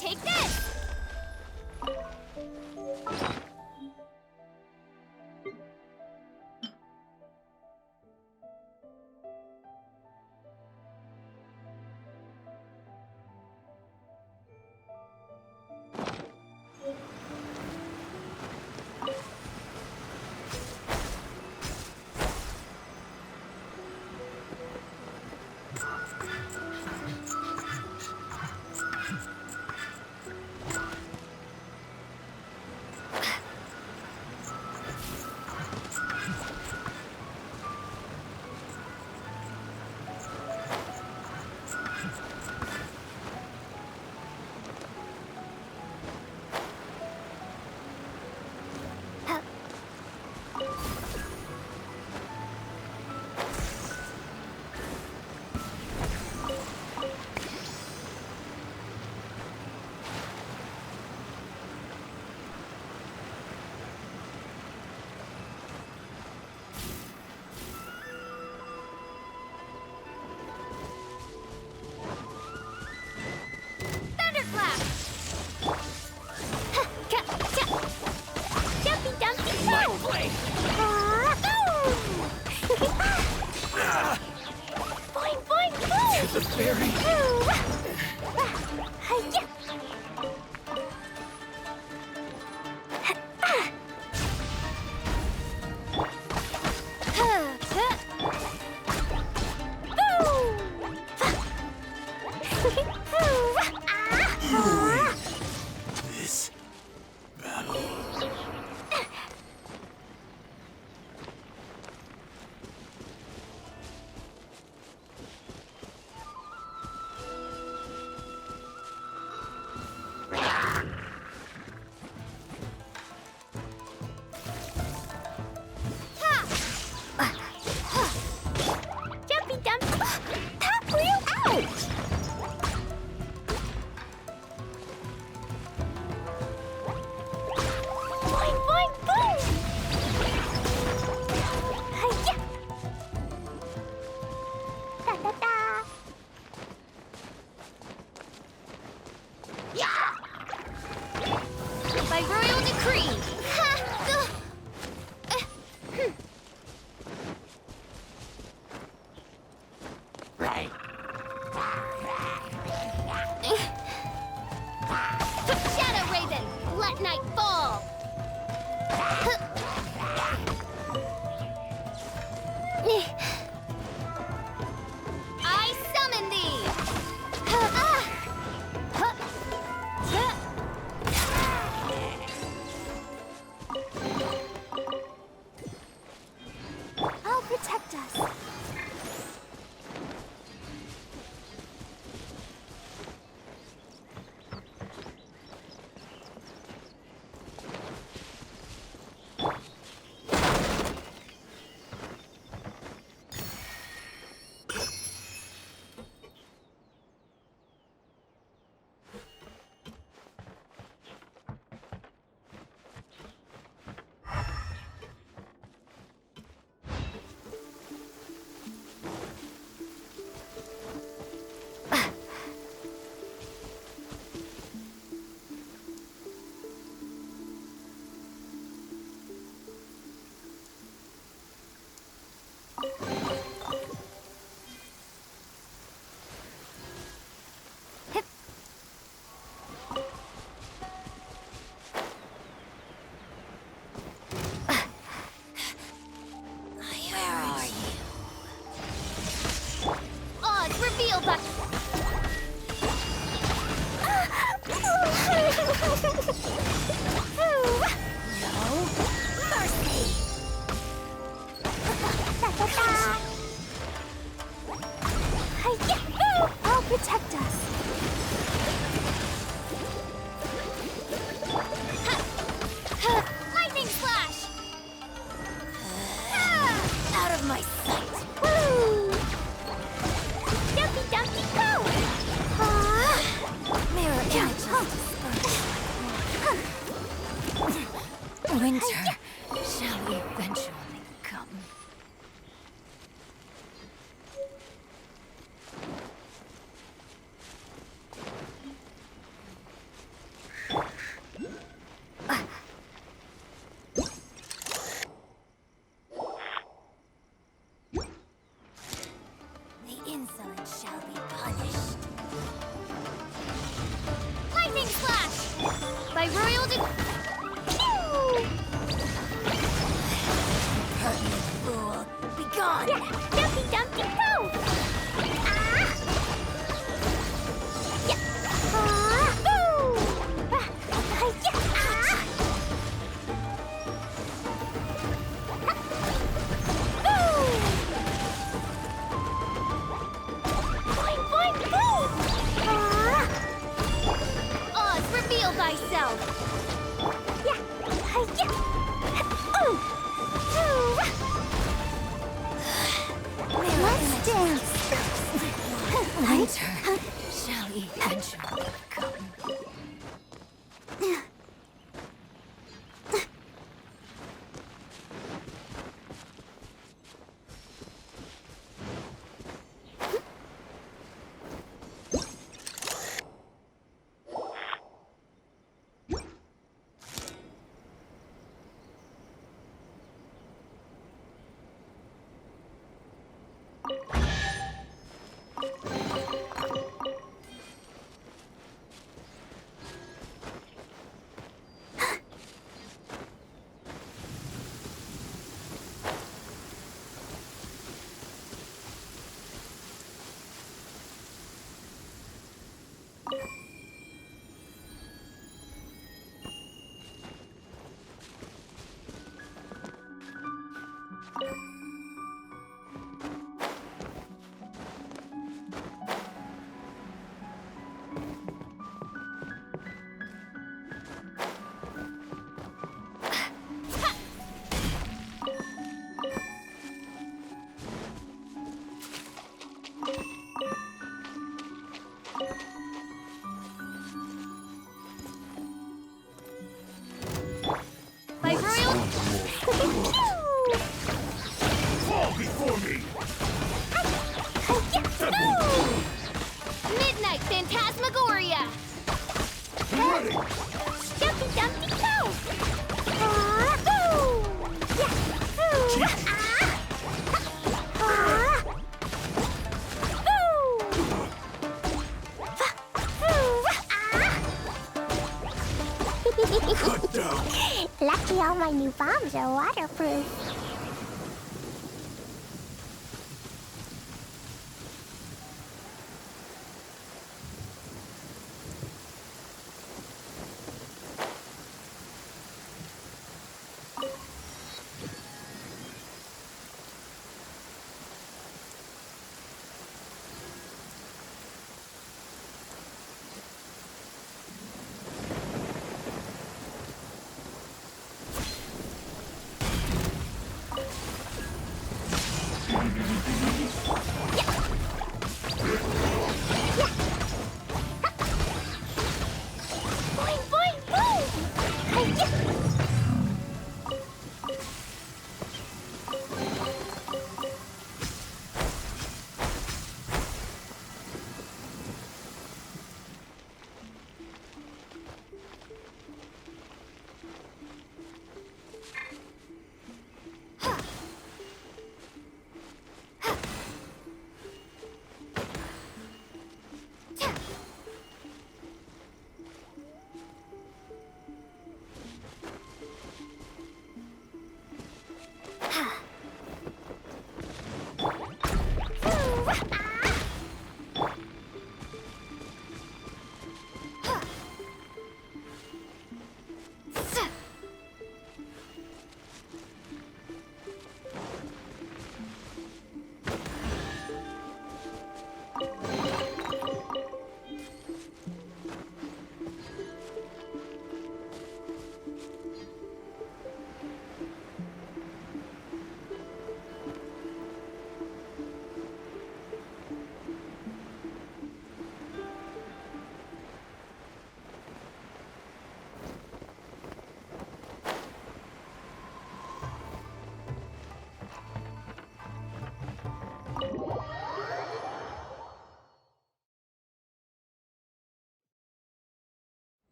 Take this! The fairy. This battle. By royal decree! Right. Shadow Raven, let night fall! I summon thee! I'll protect us. Reveal that. No. Lightning slash! Out of my sight. Woo! Dumpty dumpty go! Mirror images disperse. Winter shall eventually come. The insolent shall be punished. Lightning slash! By royal Pertinent fool, be gone! Dumpty dumpty go! Oz, reveal thyself! Let's dance! Winter shall eventually come. By royal Fall before me! Midnight Phantasmagoria! Ready! Dumpty dumpty go! Cut down! Lucky all my new bombs are waterproof. Boing boing boing!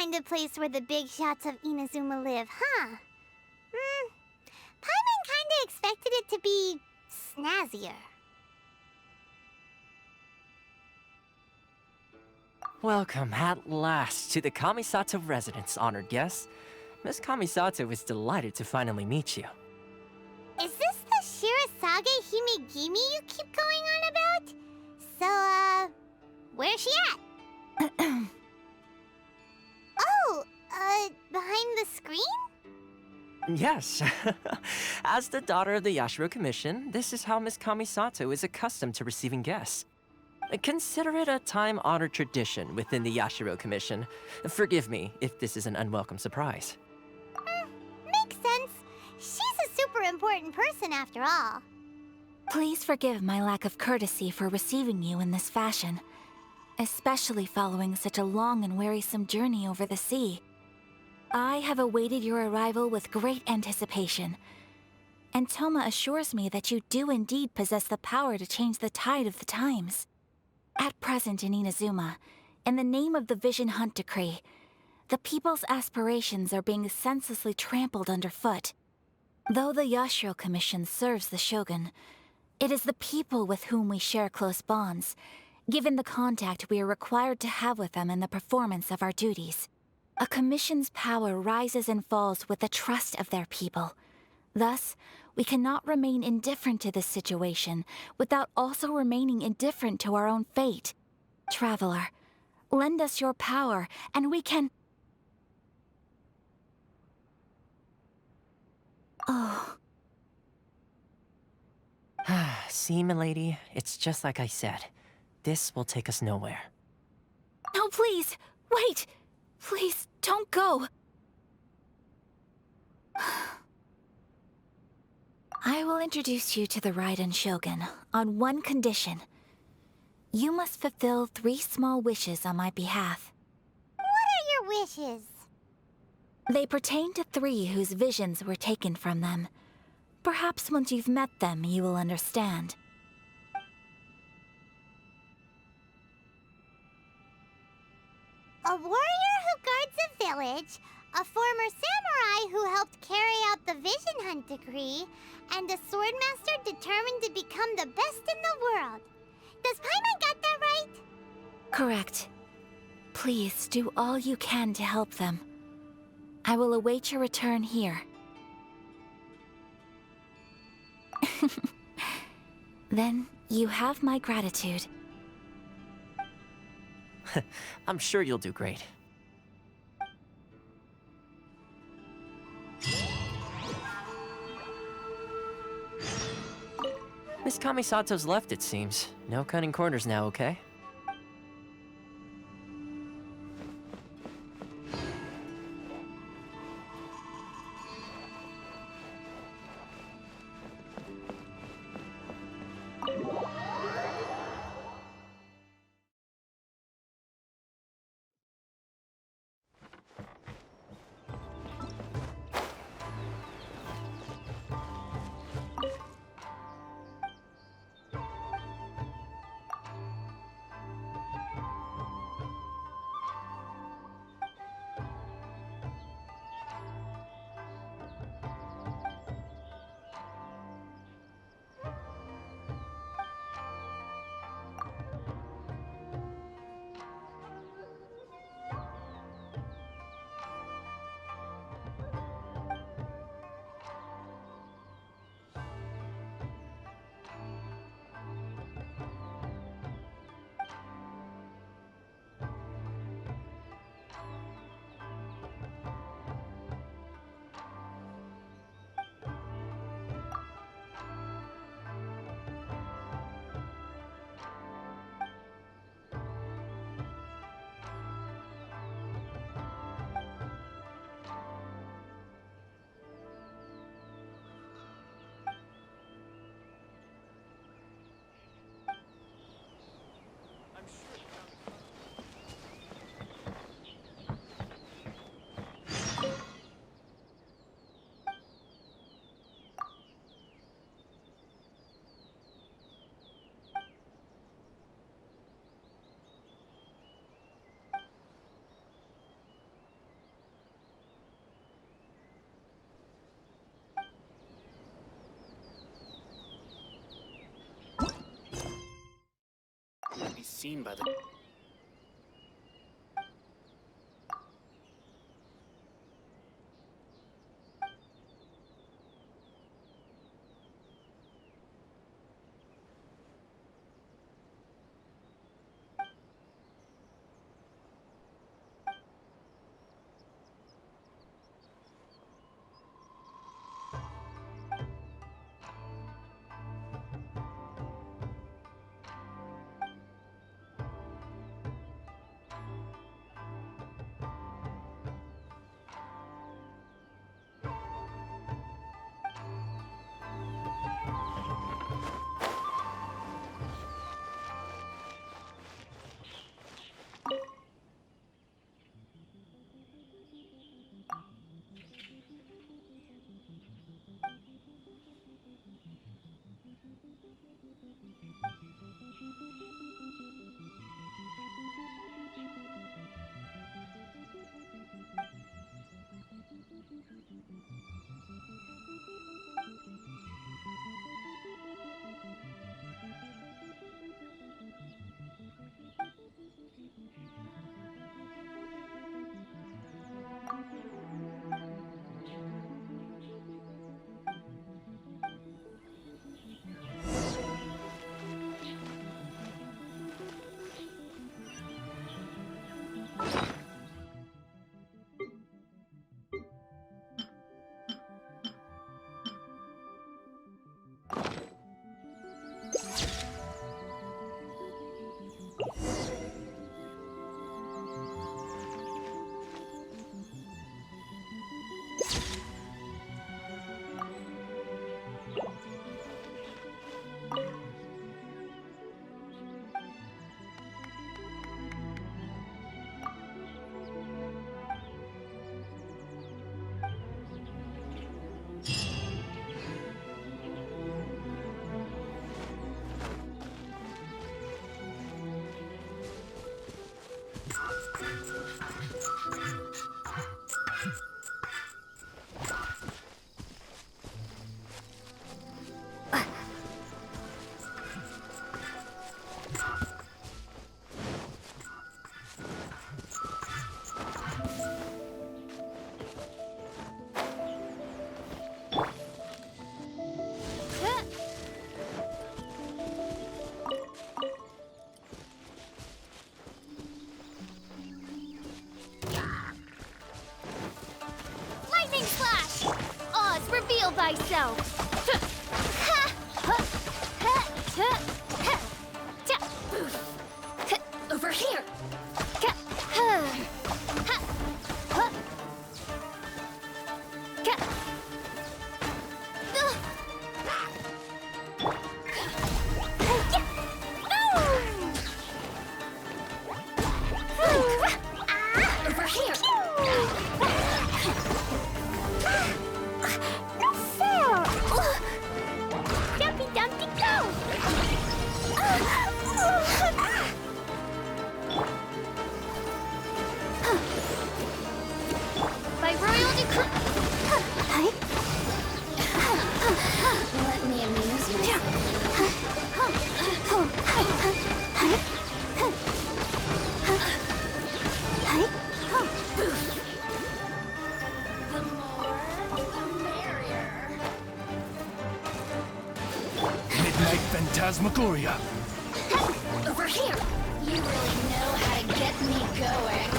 kind of place where the big shots of Inazuma live, huh? Paimon kinda expected it to be snazzier. Welcome at last to the Kamisato residence, honored guests. Miss Kamisato is delighted to finally meet you. Is this the Shirasage Himegimi you keep going on about? So, where's she at? Oh, behind the screen? Yes. As the daughter of the Yashiro Commission, this is how Miss Kamisato is accustomed to receiving guests. Consider it a time-honored tradition within the Yashiro Commission. Forgive me if this is an unwelcome surprise. Makes sense. She's a super important person after all. Please forgive my lack of courtesy for receiving you in this fashion, especially following such a long and wearisome journey over the sea. I have awaited your arrival with great anticipation, and Toma assures me that you do indeed possess the power to change the tide of the times. At present in Inazuma, in the name of the Vision Hunt Decree, the people's aspirations are being senselessly trampled underfoot. Though the Yashiro Commission serves the Shogun, it is the people with whom we share close bonds, given the contact we are required to have with them in the performance of our duties. A commission's power rises and falls with the trust of their people. Thus, we cannot remain indifferent to this situation without also remaining indifferent to our own fate. Traveler, lend us your power, and we can... Oh. See, milady, it's just like I said. This will take us nowhere. No, please! Wait! Please, don't go! I will introduce you to the Raiden Shogun on one condition. You must fulfill 3 small wishes on my behalf. What are your wishes? They pertain to 3 whose visions were taken from them. Perhaps once you've met them, you will understand. A warrior who guards a village, a former samurai who helped carry out the Vision Hunt Decree, and a swordmaster determined to become the best in the world. Does Paimon get that right? Correct. Please do all you can to help them. I will await your return here. Then you have my gratitude. I'm sure you'll do great. Miss Kamisato's left, it seems. No cutting corners now, okay? seen by the... Lightning Slash! Oz, reveal thyself! Over here! Over here! No fair! Dumpy Dumpty go! By royal decree... Let me amuse you. The more, the merrier. Midnight Phantasmagoria. Over here! You really know how to get me going.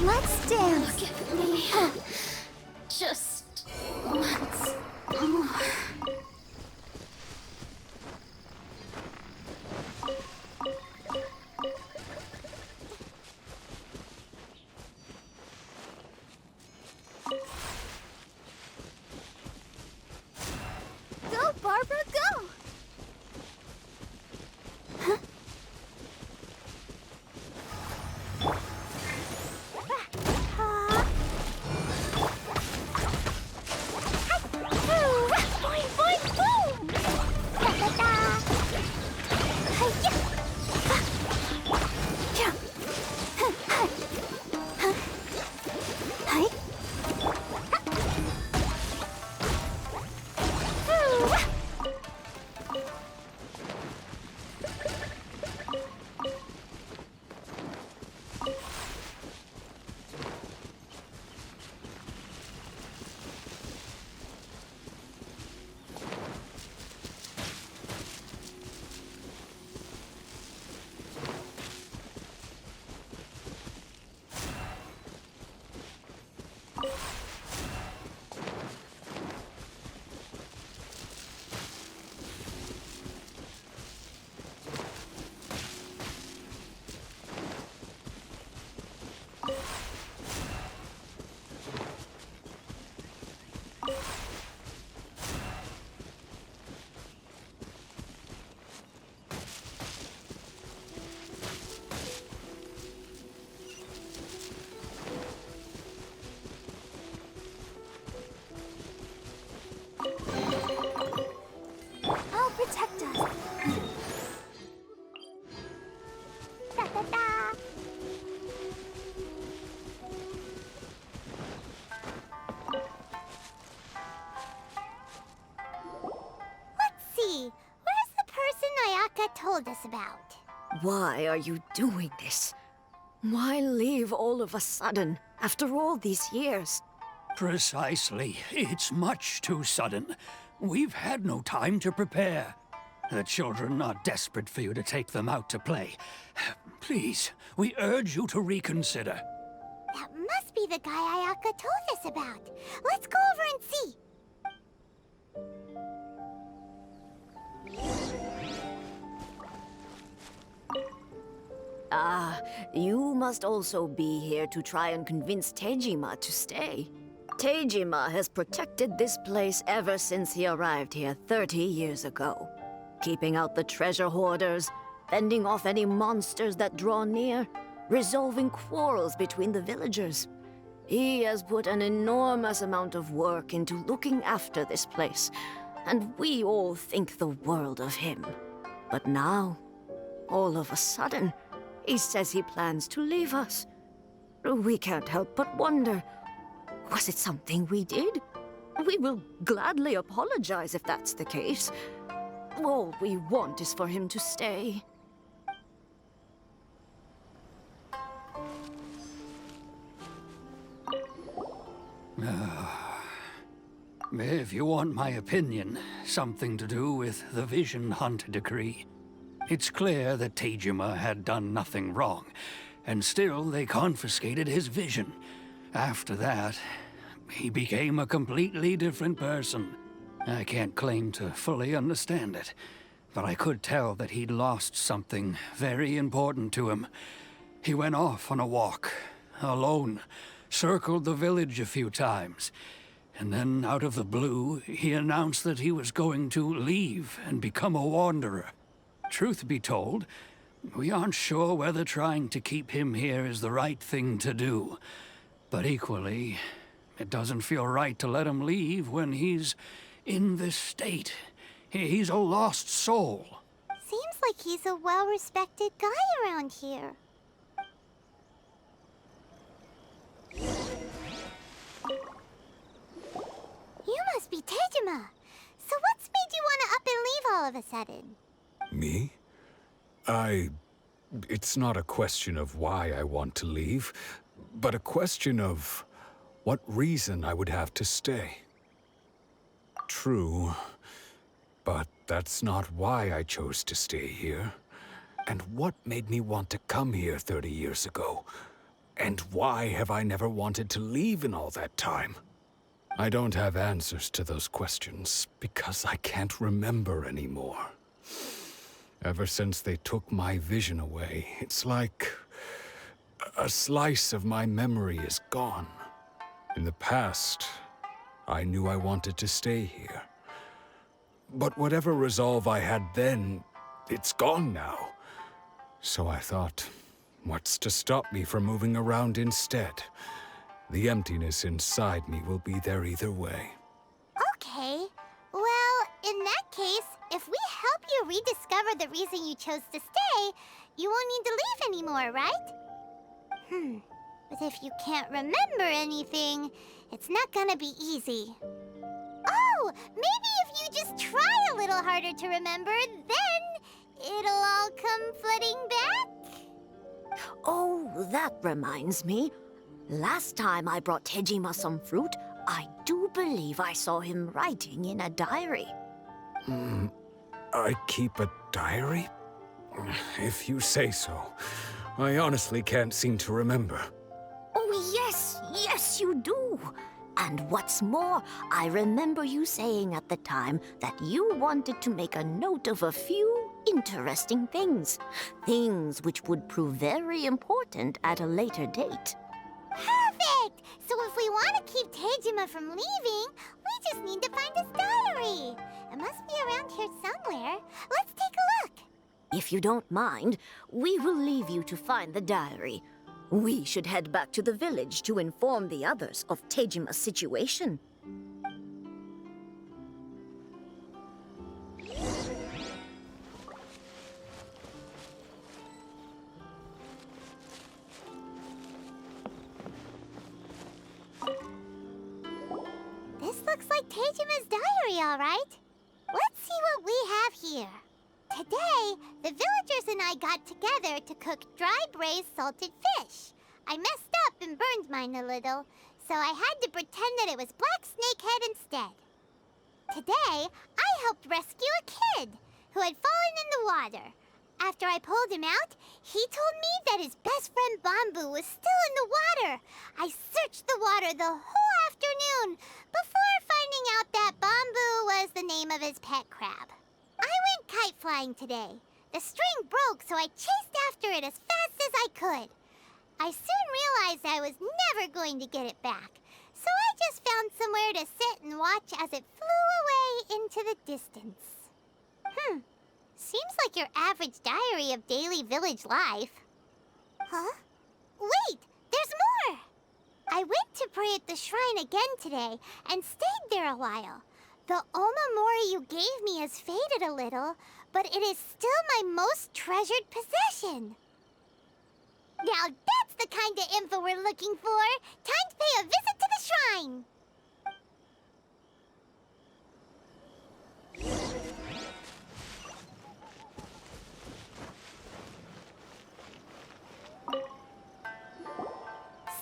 Let's dance. Look at me. Just once more. Go, Barbara, go! told us about. Why are you doing this? Why leave all of a sudden, after all these years? Precisely. It's much too sudden. We've had no time to prepare. The children are desperate for you to take them out to play. Please, we urge you to reconsider. That must be the guy Ayaka told us about. Let's go over and see. You must also be here to try and convince Tejima to stay. Tejima has protected this place ever since he arrived here 30 years ago. Keeping out the treasure hoarders, fending off any monsters that draw near, resolving quarrels between the villagers. He has put an enormous amount of work into looking after this place, and we all think the world of him. But now, all of a sudden, he says he plans to leave us. We can't help but wonder, was it something we did? We will gladly apologize if that's the case. All we want is for him to stay. If you want my opinion, something to do with the Vision Hunt decree. It's clear that Tejima had done nothing wrong, and still they confiscated his vision. After that, he became a completely different person. I can't claim to fully understand it, but I could tell that he'd lost something very important to him. He went off on a walk, alone, circled the village a few times, and then out of the blue, he announced that he was going to leave and become a wanderer. Truth be told, we aren't sure whether trying to keep him here is the right thing to do. But equally, it doesn't feel right to let him leave when he's in this state. He's a lost soul. Seems like he's a well-respected guy around here. You must be Tejima. So what's made you want to up and leave all of a sudden? Me? It's not a question of why I want to leave, but a question of what reason I would have to stay. True, but that's not why I chose to stay here. And what made me want to come here 30 years ago? And why have I never wanted to leave in all that time? I don't have answers to those questions because I can't remember anymore. Ever since they took my vision away, it's like a slice of my memory is gone. In the past, I knew I wanted to stay here. But whatever resolve I had then, it's gone now. So I thought, what's to stop me from moving around instead? The emptiness inside me will be there either way. Okay. Well, in that case, if we help you rediscover the reason you chose to stay, you won't need to leave anymore, right? But if you can't remember anything, it's not gonna be easy. Oh, maybe if you just try a little harder to remember, then it'll all come flooding back? Oh, that reminds me. Last time I brought Tejima some fruit, I do believe I saw him writing in a diary. I keep a diary? If you say so. I honestly can't seem to remember. Oh, yes, you do. And what's more, I remember you saying at the time that you wanted to make a note of a few interesting things. Things which would prove very important at a later date. Perfect! So if we want to keep Tejima from leaving, we just need to find his diary. It must be around here somewhere. Let's take a look. If you don't mind, we will leave you to find the diary. We should head back to the village to inform the others of Tejima's situation. This looks like Tejima's diary, all right. Let's see what we have here. Today, the villagers and I got together to cook dry braised salted fish. I messed up and burned mine a little, so I had to pretend that it was black snakehead instead. Today, I helped rescue a kid who had fallen in the water. After I pulled him out, he told me that his best friend Bamboo was still in the water. I searched the water the whole afternoon before finding out that Bamboo was the name of his pet crab. I went kite flying today. The string broke, so I chased after it as fast as I could. I soon realized I was never going to get it back, so I just found somewhere to sit and watch as it flew away into the distance. Seems like your average diary of daily village life. Huh? Wait, there's more! I went to pray at the shrine again today and stayed there a while. The Omamori you gave me has faded a little, but it is still my most treasured possession. Now that's the kind of info we're looking for. Time to pay a visit to the shrine.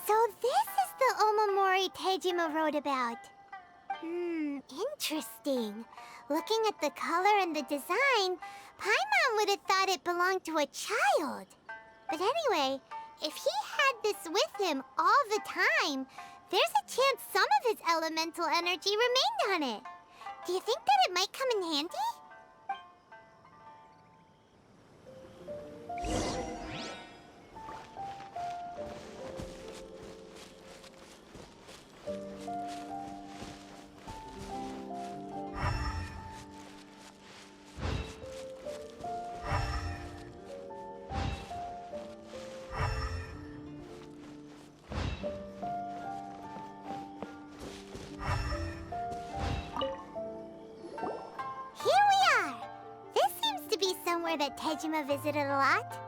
So this is the Omamori Tejima wrote about. Interesting. Looking at the color and the design, Paimon would have thought it belonged to a child. But anyway, if he had this with him all the time, there's a chance some of his elemental energy remained on it. Do you think that it might come in handy? Somewhere that Tejima visited a lot.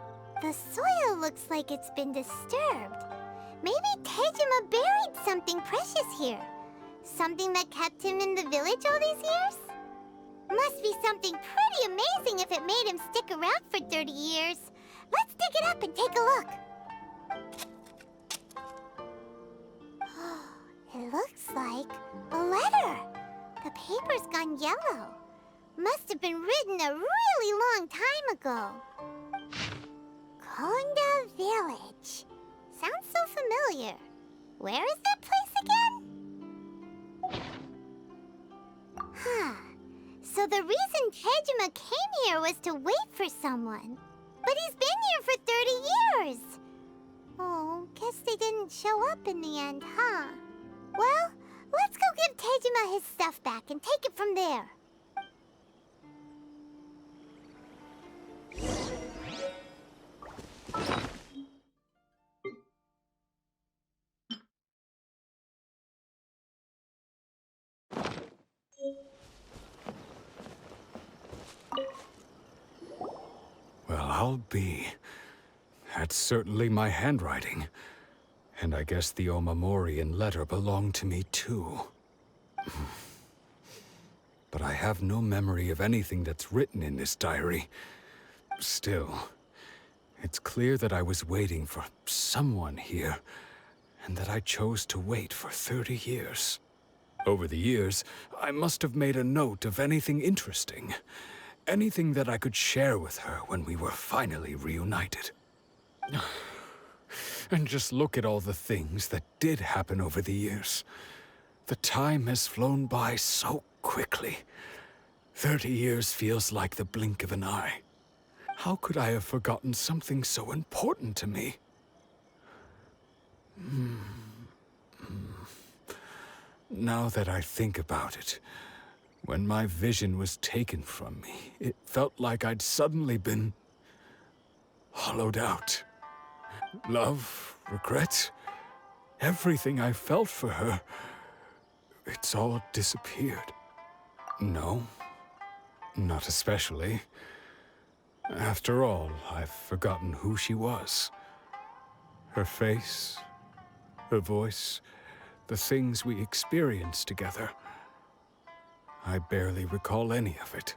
The soil looks like it's been disturbed. Maybe Tejima buried something precious here. Something that kept him in the village all these years? Must be something pretty amazing if it made him stick around for 30 years. Let's dig it up and take a look. It looks like a letter. The paper's gone yellow. Must have been written a really long time ago. Konda Village. Sounds so familiar. Where is that place again? So the reason Tejima came here was to wait for someone. But he's been here for 30 years. Oh, guess they didn't show up in the end, huh? Well, let's go give Tejima his stuff back and take it from there. Well, I'll be. That's certainly my handwriting. And I guess the Omamorian letter belonged to me too. But I have no memory of anything that's written in this diary. Still, it's clear that I was waiting for someone here, and that I chose to wait for 30 years. Over the years, I must have made a note of anything interesting. Anything that I could share with her when we were finally reunited. And just look at all the things that did happen over the years. The time has flown by so quickly. 30 years feels like the blink of an eye. How could I have forgotten something so important to me? Now that I think about it, when my vision was taken from me, it felt like I'd suddenly been hollowed out. Love, regret, everything I felt for her, it's all disappeared. No, not especially. After all, I've forgotten who she was. Her face, her voice, the things we experienced together. I barely recall any of it.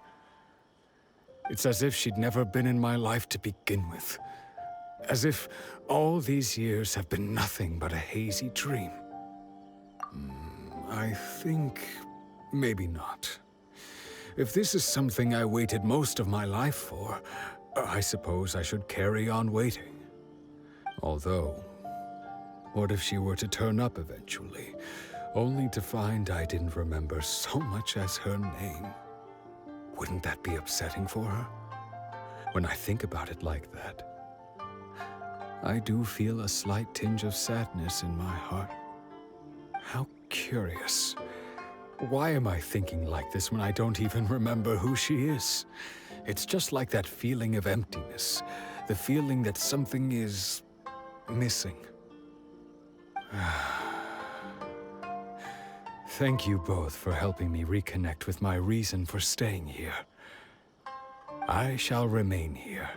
It's as if she'd never been in my life to begin with. As if all these years have been nothing but a hazy dream. I think maybe not. If this is something I waited most of my life for, I suppose I should carry on waiting. Although, what if she were to turn up eventually, only to find I didn't remember so much as her name? Wouldn't that be upsetting for her? When I think about it like that, I do feel a slight tinge of sadness in my heart. How curious. Why am I thinking like this when I don't even remember who she is? It's just like that feeling of emptiness, the feeling that something is missing. Thank you both for helping me reconnect with my reason for staying here. I shall remain here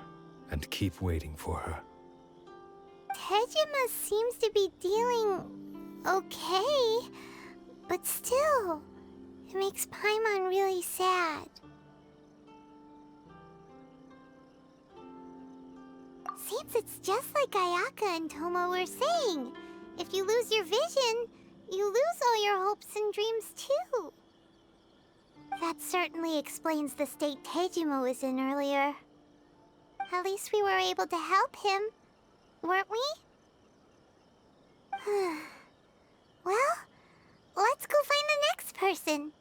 and keep waiting for her. Tejima seems to be dealing okay, but still, it makes Paimon really sad. Seems it's just like Ayaka and Tomo were saying. If you lose your vision, you lose all your hopes and dreams too. That certainly explains the state Tejima was in earlier. At least we were able to help him, weren't we? Well, let's go find the next person.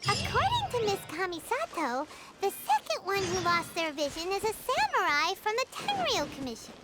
According to Miss Kamisato, the second one who lost their vision is a samurai from the Tenryou Commission.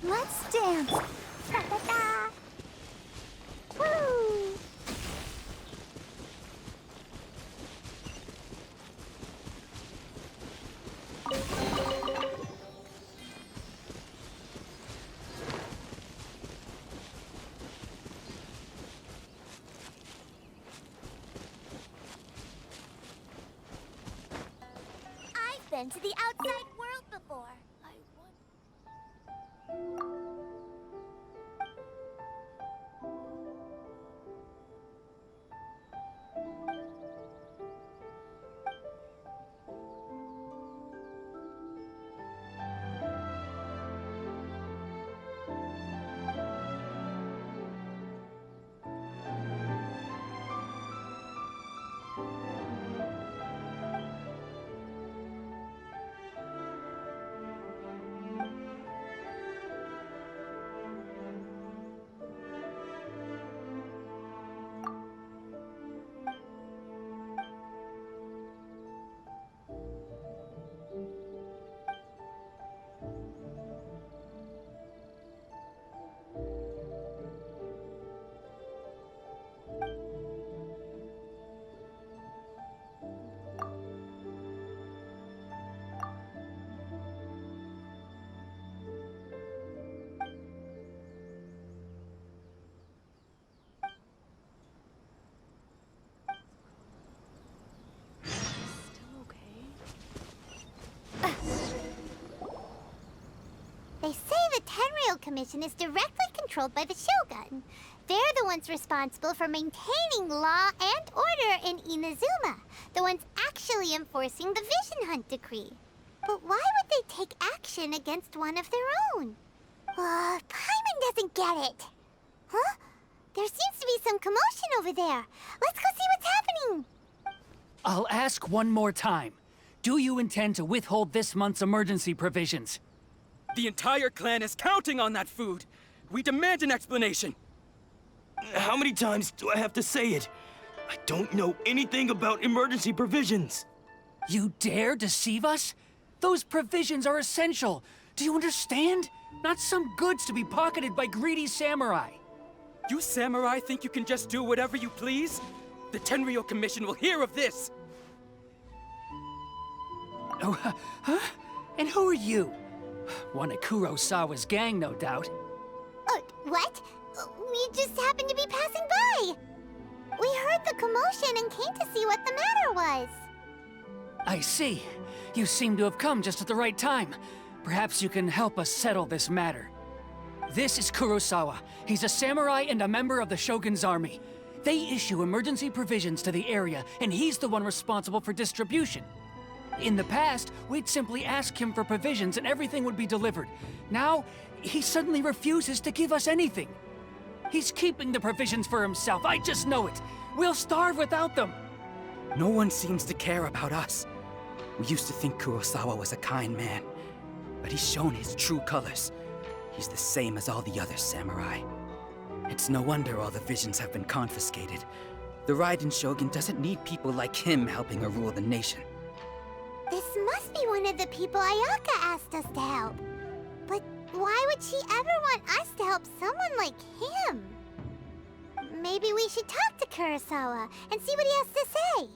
Let's dance! Da-da-da! Woo! I've been to the outside world before. Commission is directly controlled by the Shogun. They're the ones responsible for maintaining law and order in Inazuma, the ones actually enforcing the Vision Hunt Decree. But why would they take action against one of their own? Paimon doesn't get it. Huh? There seems to be some commotion over there. Let's go see what's happening. I'll ask one more time. Do you intend to withhold this month's emergency provisions? The entire clan is counting on that food. We demand an explanation. How many times do I have to say it? I don't know anything about emergency provisions. You dare deceive us? Those provisions are essential. Do you understand? Not some goods to be pocketed by greedy samurai. You samurai think you can just do whatever you please? The Tenryou Commission will hear of this! Oh, huh? And who are you? One of Kurosawa's gang, no doubt. What? We just happened to be passing by. We heard the commotion and came to see what the matter was. I see. You seem to have come just at the right time. Perhaps you can help us settle this matter. This is Kurosawa. He's a samurai and a member of the Shogun's army. They issue emergency provisions to the area, and he's the one responsible for distribution. In the past, we'd simply ask him for provisions and everything would be delivered. Now, he suddenly refuses to give us anything. He's keeping the provisions for himself, I just know it. We'll starve without them. No one seems to care about us. We used to think Kurosawa was a kind man, but he's shown his true colors. He's the same as all the other samurai. It's no wonder all the visions have been confiscated. The Raiden Shogun doesn't need people like him helping her rule the nation. This must be one of the people Ayaka asked us to help. But why would she ever want us to help someone like him? Maybe we should talk to Kurosawa and see what he has to say.